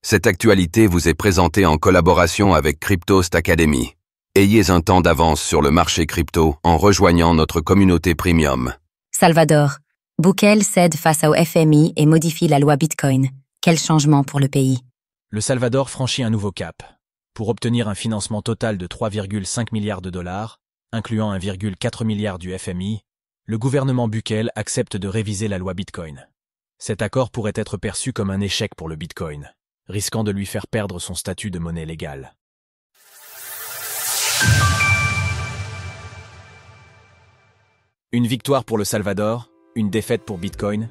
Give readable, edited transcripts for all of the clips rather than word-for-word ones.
Cette actualité vous est présentée en collaboration avec Cryptost Academy. Ayez un temps d'avance sur le marché crypto en rejoignant notre communauté premium. Salvador. Bukele cède face au FMI et modifie la loi Bitcoin. Quel changement pour le pays? Le Salvador franchit un nouveau cap. Pour obtenir un financement total de 3,5 milliards de dollars, incluant 1,4 milliard du FMI, le gouvernement Bukele accepte de réviser la loi Bitcoin. Cet accord pourrait être perçu comme un échec pour le Bitcoin, risquant de lui faire perdre son statut de monnaie légale. Une victoire pour le Salvador, une défaite pour Bitcoin.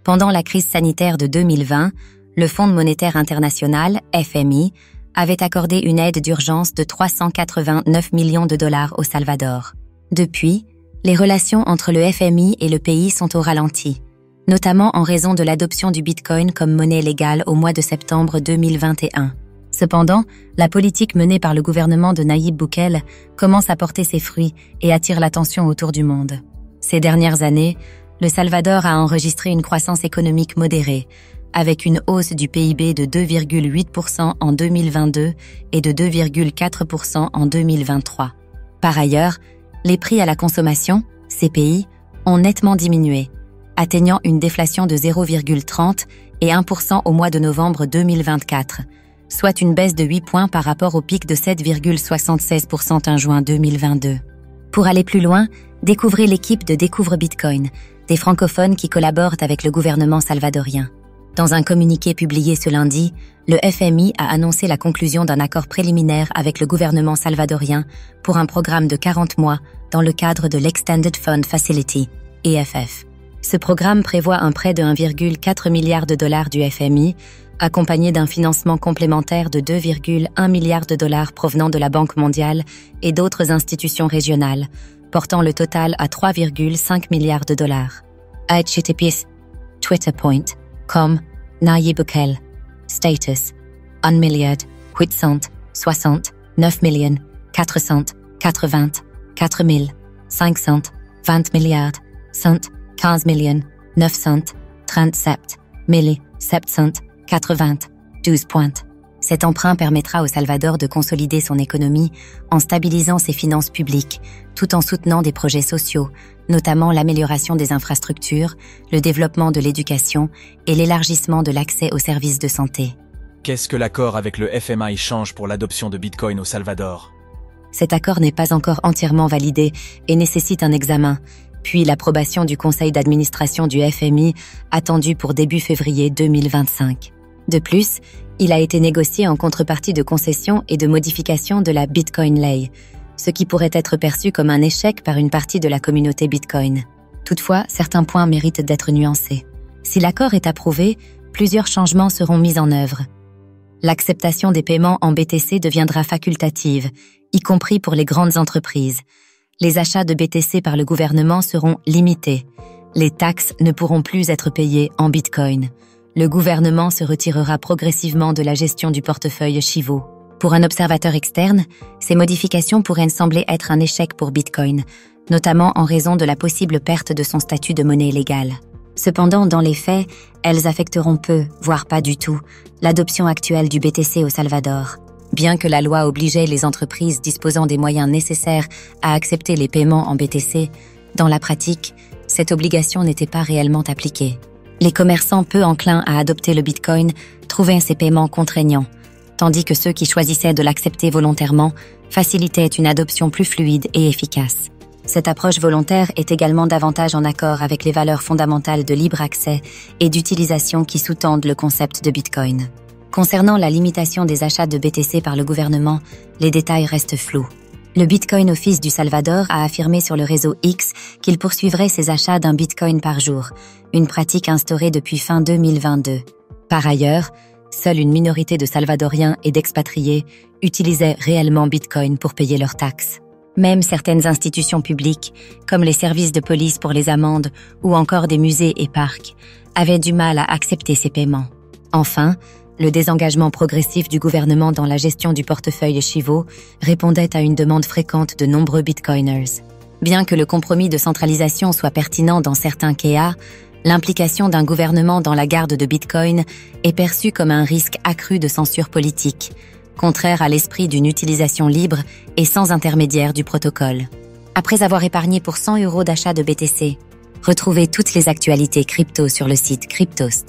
Pendant la crise sanitaire de 2020, le Fonds monétaire international, FMI, avait accordé une aide d'urgence de 389 millions de dollars au Salvador. Depuis, les relations entre le FMI et le pays sont au ralenti, notamment en raison de l'adoption du Bitcoin comme monnaie légale au mois de septembre 2021. Cependant, la politique menée par le gouvernement de Nayib Bukele commence à porter ses fruits et attire l'attention autour du monde. Ces dernières années, le Salvador a enregistré une croissance économique modérée, avec une hausse du PIB de 2,8% en 2022 et de 2,4% en 2023. Par ailleurs, les prix à la consommation, CPI, ont nettement diminué, atteignant une déflation de 0,30 et 1% au mois de novembre 2024, soit une baisse de 8 points par rapport au pic de 7,76% en juin 2022. Pour aller plus loin, découvrez l'équipe de Découvre Bitcoin, des francophones qui collaborent avec le gouvernement salvadorien. Dans un communiqué publié ce lundi, le FMI a annoncé la conclusion d'un accord préliminaire avec le gouvernement salvadorien pour un programme de 40 mois dans le cadre de l'Extended Fund Facility, EFF. Ce programme prévoit un prêt de 1,4 milliard de dollars du FMI, accompagné d'un financement complémentaire de 2,1 milliards de dollars provenant de la Banque mondiale et d'autres institutions régionales, portant le total à 3,5 milliards de dollars. https twitter.com Nayib Bukele. Status 1,869 484 520 milliards 115 937 792 points. Cet emprunt permettra au Salvador de consolider son économie en stabilisant ses finances publiques, tout en soutenant des projets sociaux, notamment l'amélioration des infrastructures, le développement de l'éducation et l'élargissement de l'accès aux services de santé. Qu'est-ce que l'accord avec le FMI change pour l'adoption de Bitcoin au Salvador? Cet accord n'est pas encore entièrement validé et nécessite un examen, puis l'approbation du conseil d'administration du FMI attendu pour début février 2025. De plus, il a été négocié en contrepartie de concessions et de modifications de la Bitcoin Ley, ce qui pourrait être perçu comme un échec par une partie de la communauté Bitcoin. Toutefois, certains points méritent d'être nuancés. Si l'accord est approuvé, plusieurs changements seront mis en œuvre. L'acceptation des paiements en BTC deviendra facultative, y compris pour les grandes entreprises. Les achats de BTC par le gouvernement seront limités. Les taxes ne pourront plus être payées en Bitcoin. Le gouvernement se retirera progressivement de la gestion du portefeuille Chivo. Pour un observateur externe, ces modifications pourraient sembler être un échec pour Bitcoin, notamment en raison de la possible perte de son statut de monnaie légale. Cependant, dans les faits, elles affecteront peu, voire pas du tout, l'adoption actuelle du BTC au Salvador. Bien que la loi obligeait les entreprises disposant des moyens nécessaires à accepter les paiements en BTC, dans la pratique, cette obligation n'était pas réellement appliquée. Les commerçants peu enclins à adopter le Bitcoin trouvaient ces paiements contraignants, tandis que ceux qui choisissaient de l'accepter volontairement facilitaient une adoption plus fluide et efficace. Cette approche volontaire est également davantage en accord avec les valeurs fondamentales de libre accès et d'utilisation qui sous-tendent le concept de Bitcoin. Concernant la limitation des achats de BTC par le gouvernement, les détails restent flous. Le Bitcoin Office du Salvador a affirmé sur le réseau X qu'il poursuivrait ses achats d'un Bitcoin par jour, une pratique instaurée depuis fin 2022. Par ailleurs, seule une minorité de Salvadoriens et d'expatriés utilisaient réellement Bitcoin pour payer leurs taxes. Même certaines institutions publiques, comme les services de police pour les amendes ou encore des musées et parcs, avaient du mal à accepter ces paiements. Enfin, le désengagement progressif du gouvernement dans la gestion du portefeuille Chivo répondait à une demande fréquente de nombreux bitcoiners. Bien que le compromis de centralisation soit pertinent dans certains cas, L'implication d'un gouvernement dans la garde de Bitcoin est perçue comme un risque accru de censure politique, contraire à l'esprit d'une utilisation libre et sans intermédiaire du protocole. Après avoir épargné pour 100 € d'achat de BTC, retrouvez toutes les actualités crypto sur le site cryptost.fr.